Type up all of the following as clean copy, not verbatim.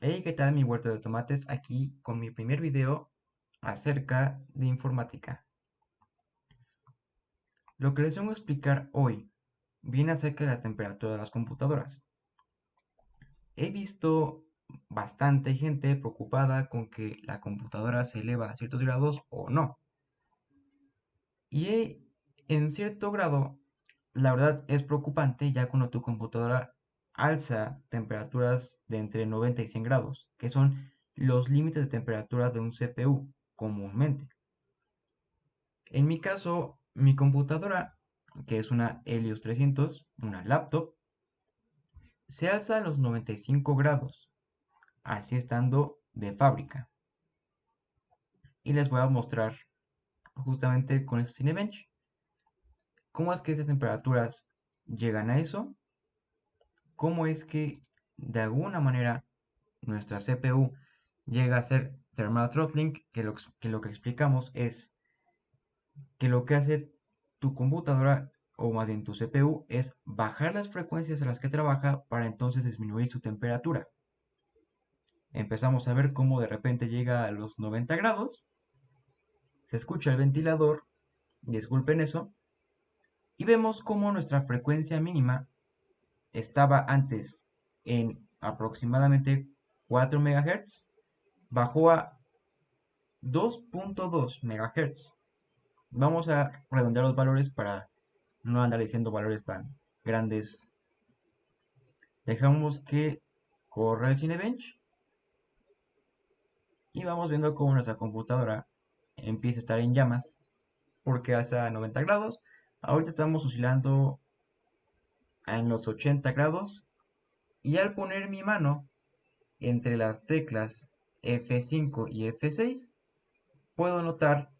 Hey, ¿qué tal mi huerto de tomates? Aquí con mi primer video acerca de informática. Lo que les vengo a explicar hoy viene acerca de la temperatura de las computadoras. He visto bastante gente preocupada con que la computadora se eleva a ciertos grados o no. En cierto grado, la verdad es preocupante ya cuando tu computadora alza temperaturas de entre 90 y 100 grados, que son los límites de temperatura de un CPU comúnmente. En mi caso, mi computadora, que es una Helios 300, una laptop, se alza a los 95 grados, así estando de fábrica. Y les voy a mostrar justamente con este Cinebench cómo es que esas temperaturas llegan a eso, cómo es que de alguna manera nuestra CPU llega a ser thermal throttling, que lo que explicamos es que lo que hace tu computadora, o más bien tu CPU, es bajar las frecuencias a las que trabaja para entonces disminuir su temperatura. Empezamos a ver cómo de repente llega a los 90 grados, se escucha el ventilador, disculpen eso, y vemos cómo nuestra frecuencia mínima estaba antes en aproximadamente 4 MHz, bajó a 2.2 MHz. Vamos a redondear los valores para no andar diciendo valores tan grandes. Dejamos que corra el Cinebench y vamos viendo cómo nuestra computadora empieza a estar en llamas porque hace a 90 grados. Ahorita estamos oscilando en los 80 grados y al poner mi mano entre las teclas F5 y F6 puedo notar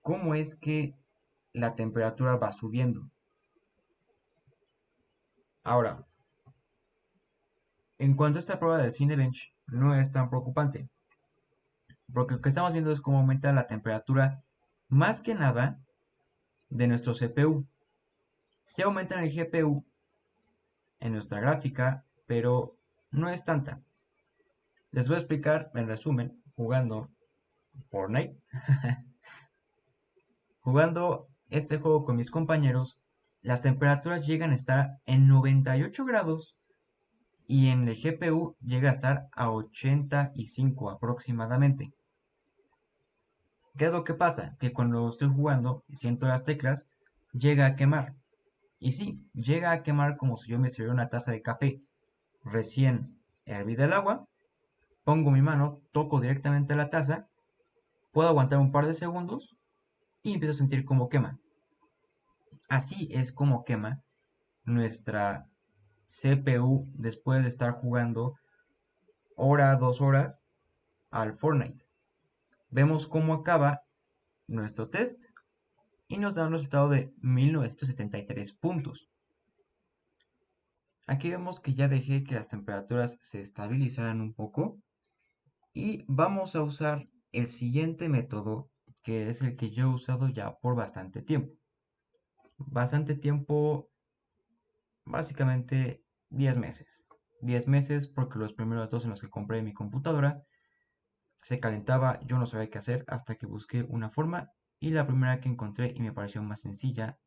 cómo es que la temperatura va subiendo. Ahora, en cuanto a esta prueba del Cinebench, no es tan preocupante, porque lo que estamos viendo es cómo aumenta la temperatura más que nada de nuestro CPU. Se aumenta en el GPU, en nuestra gráfica, pero no es tanta. Les voy a explicar en resumen, jugando Fortnite, jugando este juego con mis compañeros, las temperaturas llegan a estar en 98 grados y en el GPU llega a estar a 85 aproximadamente. ¿Qué es lo que pasa? Que cuando estoy jugando y siento las teclas, llega a quemar. Y sí, llega a quemar como si yo me sirviera una taza de café recién hervida el agua, pongo mi mano, toco directamente la taza, puedo aguantar un par de segundos y empiezo a sentir cómo quema. Así es como quema nuestra CPU después de estar jugando hora, 2 horas al Fortnite. Vemos cómo acaba nuestro test y nos da un resultado de 1973 puntos. Aquí vemos que ya dejé que las temperaturas se estabilizaran un poco y vamos a usar el siguiente método, que es el que yo he usado ya por bastante tiempo. Bastante tiempo, básicamente 10 meses. 10 meses porque los primeros dos en los que compré mi computadora se calentaba, yo no sabía qué hacer hasta que busqué una forma y la primera que encontré y me pareció más sencilla,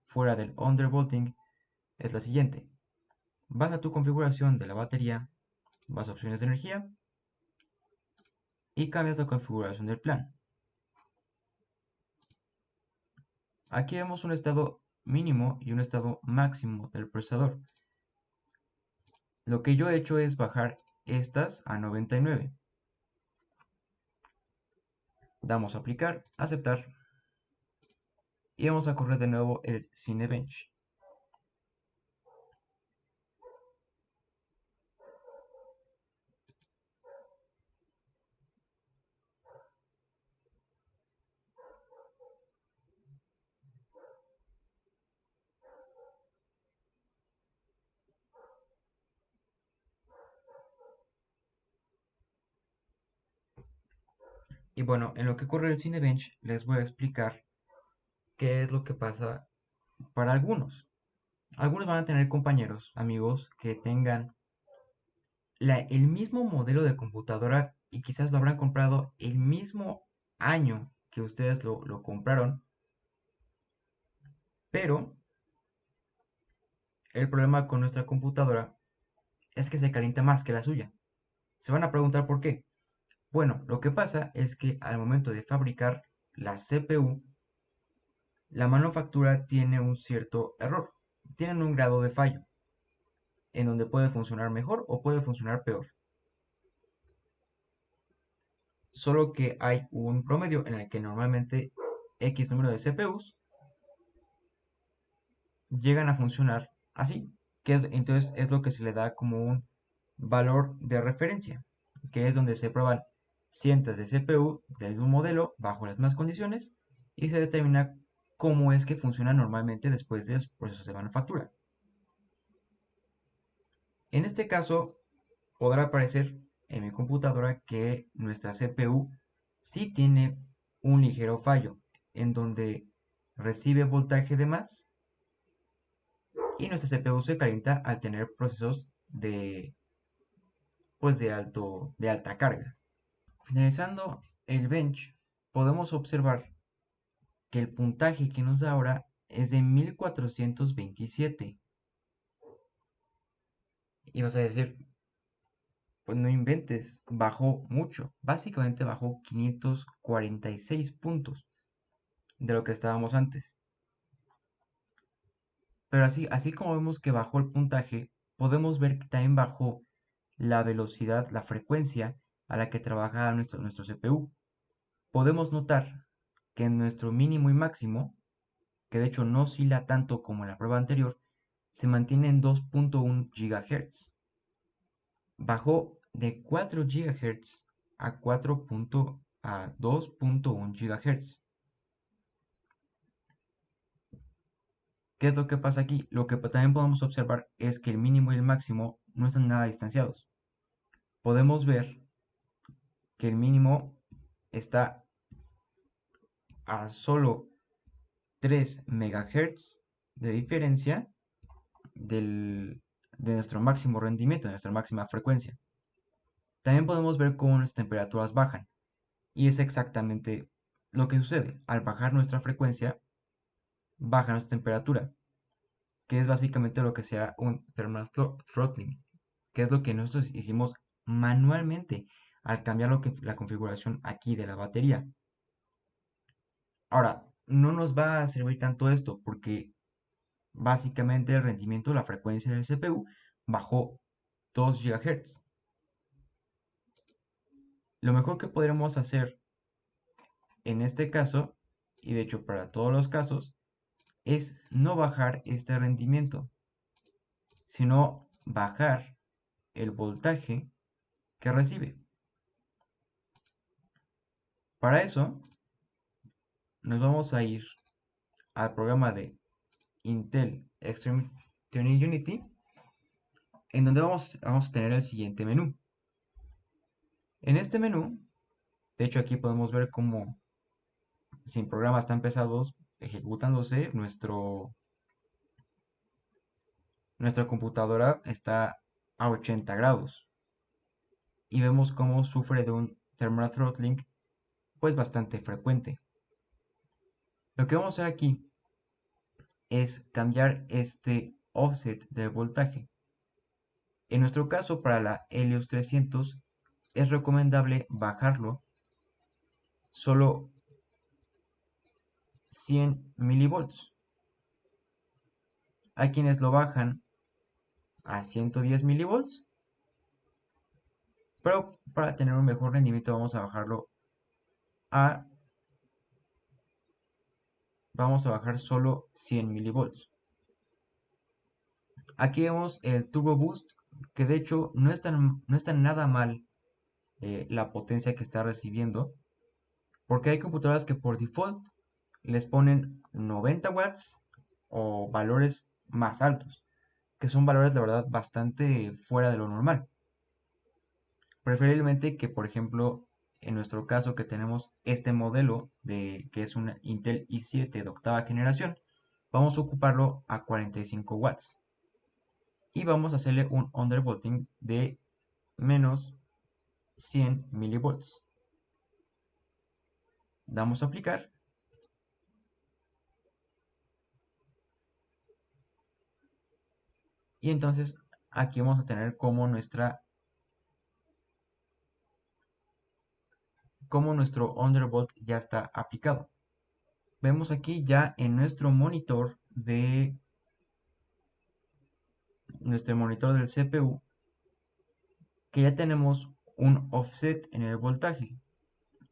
fuera del undervolting, es la siguiente. Vas a tu configuración de la batería, vas a opciones de energía y cambias la configuración del plan. Aquí vemos un estado mínimo y un estado máximo del procesador. Lo que yo he hecho es bajar estas a 99. Damos a aplicar, aceptar y vamos a correr de nuevo el Cinebench. Y bueno, en lo que corre el Cinebench les voy a explicar qué es lo que pasa para algunos. Algunos van a tener compañeros, amigos, que tengan el mismo modelo de computadora y quizás lo habrán comprado el mismo año que ustedes lo compraron, pero el problema con nuestra computadora es que se calienta más que la suya. Se van a preguntar por qué. Bueno, lo que pasa es que al momento de fabricar la CPU, la manufactura tiene un cierto error, tienen un grado de fallo, en donde puede funcionar mejor o puede funcionar peor. Solo que hay un promedio en el que normalmente X número de CPUs llegan a funcionar así, entonces es lo que se le da como un valor de referencia, que es donde se prueban cientos de CPU del mismo modelo bajo las mismas condiciones y se determina cómo es que funciona normalmente después de los procesos de manufactura. En este caso, podrá aparecer en mi computadora que nuestra CPU sí tiene un ligero fallo, en donde recibe voltaje de más y nuestra CPU se calienta al tener procesos de alta carga. Finalizando el bench, podemos observar que el puntaje que nos da ahora es de 1427. Y vas a decir, pues no inventes, bajó mucho. Básicamente bajó 546 puntos de lo que estábamos antes. Pero así como vemos que bajó el puntaje, podemos ver que también bajó la velocidad, la frecuencia a la que trabaja nuestro CPU. Podemos notar que en nuestro mínimo y máximo, que de hecho no oscila tanto como en la prueba anterior, se mantiene en 2.1 GHz. Bajó de 4 GHz a 2.1 GHz. ¿Qué es lo que pasa aquí? Lo que también podemos observar es que el mínimo y el máximo no están nada distanciados. Podemos ver que el mínimo está a solo 3 MHz de diferencia de nuestro máximo rendimiento, de nuestra máxima frecuencia. También podemos ver cómo nuestras temperaturas bajan. Y es exactamente lo que sucede. Al bajar nuestra frecuencia, baja nuestra temperatura, que es básicamente lo que sea un thermal throttling, que es lo que nosotros hicimos manualmente al cambiar la configuración aquí de la batería. Ahora, no nos va a servir tanto esto porque básicamente el rendimiento, la frecuencia del CPU bajó 2 GHz. Lo mejor que podremos hacer en este caso, y de hecho para todos los casos, es no bajar este rendimiento, sino bajar el voltaje que recibe. Para eso, nos vamos a ir al programa de Intel Extreme Tuning Unity, en donde vamos a tener el siguiente menú. En este menú, de hecho aquí podemos ver cómo sin programas tan pesados ejecutándose, nuestra computadora está a 80 grados y vemos cómo sufre de un thermal throttling pues bastante frecuente. Lo que vamos a hacer aquí es cambiar este offset del voltaje. En nuestro caso, para la Helios 300, es recomendable bajarlo solo 100 milivolts. Hay quienes lo bajan a 110 milivolts, pero para tener un mejor rendimiento vamos a bajar solo 100 milivolts. Aquí vemos el Turbo Boost, que de hecho no está nada mal la potencia que está recibiendo, porque hay computadoras que por default les ponen 90 watts o valores más altos, que son valores la verdad bastante fuera de lo normal. Preferiblemente que, por ejemplo, en nuestro caso que tenemos este modelo que es una Intel i7 de octava generación, vamos a ocuparlo a 45 watts y vamos a hacerle un undervolting de menos 100 milivolts. Damos a aplicar. Y entonces aquí vamos a tener como nuestro Undervolt ya está aplicado. Vemos aquí ya en nuestro monitor del CPU que ya tenemos un offset en el voltaje.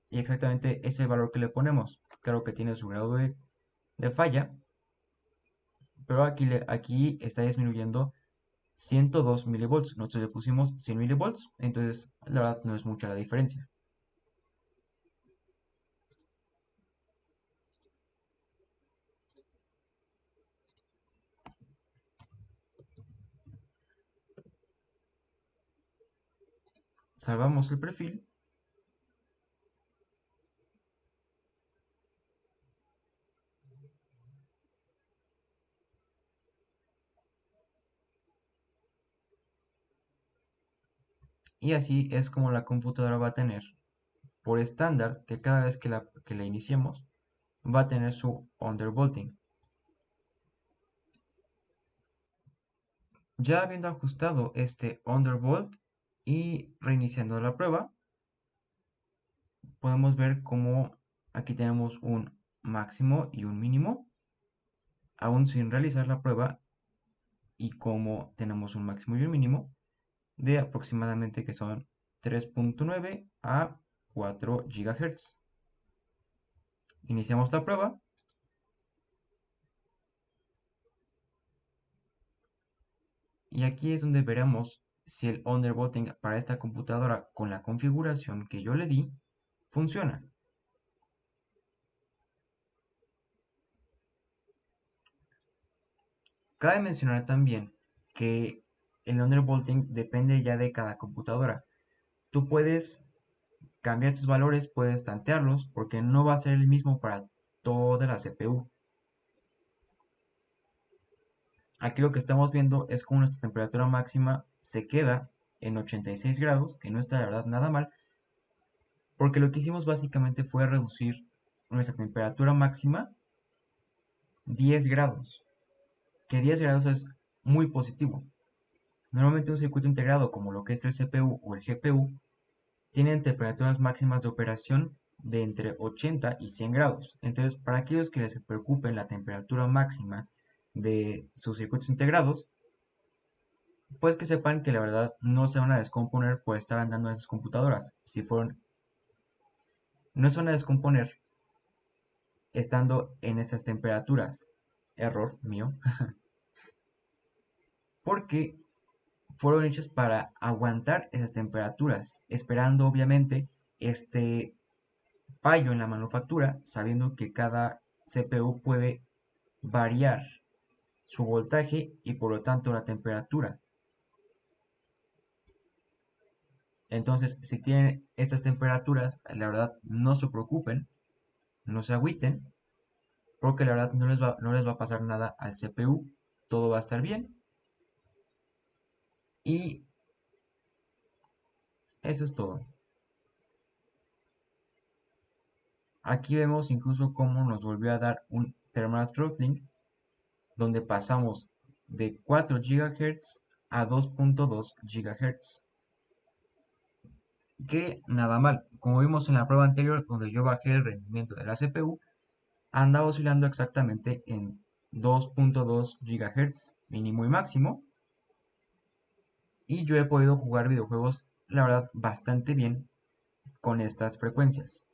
Y exactamente es el valor que le ponemos. Claro que tiene su grado de falla, pero aquí está disminuyendo 102 milivolts. Nosotros le pusimos 100 milivolts, entonces la verdad no es mucha la diferencia. Salvamos el perfil. Y así es como la computadora va a tener por estándar que cada vez que la iniciemos va a tener su undervolting. Ya habiendo ajustado este undervolt y reiniciando la prueba, podemos ver cómo aquí tenemos un máximo y un mínimo, aún sin realizar la prueba, y como tenemos un máximo y un mínimo de aproximadamente que son 3.9 a 4 GHz. Iniciamos la prueba. Y aquí es donde veremos si el undervolting para esta computadora con la configuración que yo le di funciona. Cabe mencionar también que el undervolting depende ya de cada computadora. Tú puedes cambiar tus valores, puedes tantearlos, porque no va a ser el mismo para toda la CPU. Aquí lo que estamos viendo es cómo nuestra temperatura máxima se queda en 86 grados, que no está de verdad nada mal, porque lo que hicimos básicamente fue reducir nuestra temperatura máxima 10 grados, que 10 grados es muy positivo. Normalmente un circuito integrado como lo que es el CPU o el GPU tienen temperaturas máximas de operación de entre 80 y 100 grados. Entonces, para aquellos que les preocupe la temperatura máxima de sus circuitos integrados, pues que sepan que la verdad no se van a descomponer por estar andando en esas computadoras. No se van a descomponer estando en esas temperaturas. Error mío. Porque fueron hechas para aguantar esas temperaturas, esperando obviamente este fallo en la manufactura, sabiendo que cada CPU puede variar su voltaje y por lo tanto la temperatura. Entonces, si tienen estas temperaturas, la verdad no se preocupen, no se agüiten, porque la verdad no les va a pasar nada al CPU, todo va a estar bien. Y eso es todo. Aquí vemos incluso cómo nos volvió a dar un thermal throttling, donde pasamos de 4 GHz a 2.2 GHz. Que nada mal, como vimos en la prueba anterior donde yo bajé el rendimiento de la CPU, andaba oscilando exactamente en 2.2 GHz mínimo y máximo, y yo he podido jugar videojuegos, la verdad, bastante bien con estas frecuencias.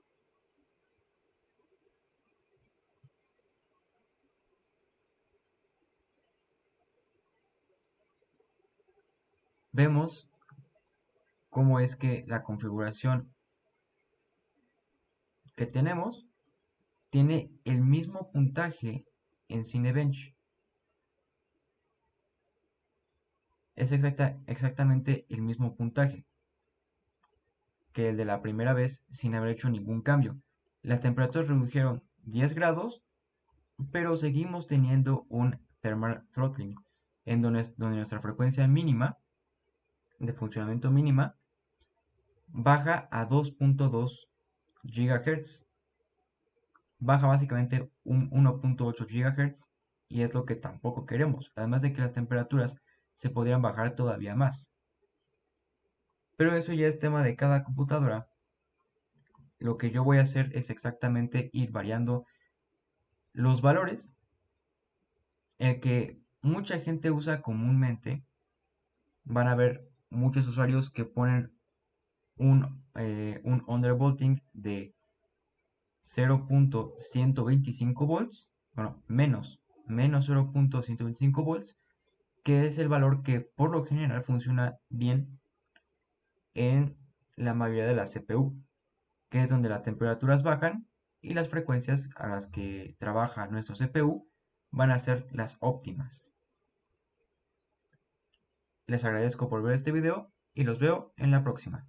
Vemos cómo es que la configuración que tenemos tiene el mismo puntaje en Cinebench. Es exactamente el mismo puntaje que el de la primera vez sin haber hecho ningún cambio. Las temperaturas redujeron 10 grados, pero seguimos teniendo un thermal throttling, en donde nuestra frecuencia mínima, de funcionamiento mínima, baja a 2.2 GHz. Baja básicamente un 1.8 GHz y es lo que tampoco queremos. Además de que las temperaturas se podrían bajar todavía más. Pero eso ya es tema de cada computadora. Lo que yo voy a hacer es exactamente ir variando los valores. El que mucha gente usa comúnmente, van a ver muchos usuarios que ponen un undervolting de 0.125 volts, bueno, menos 0.125 volts, que es el valor que por lo general funciona bien en la mayoría de las CPU, que es donde las temperaturas bajan y las frecuencias a las que trabaja nuestro CPU van a ser las óptimas. Les agradezco por ver este video y los veo en la próxima.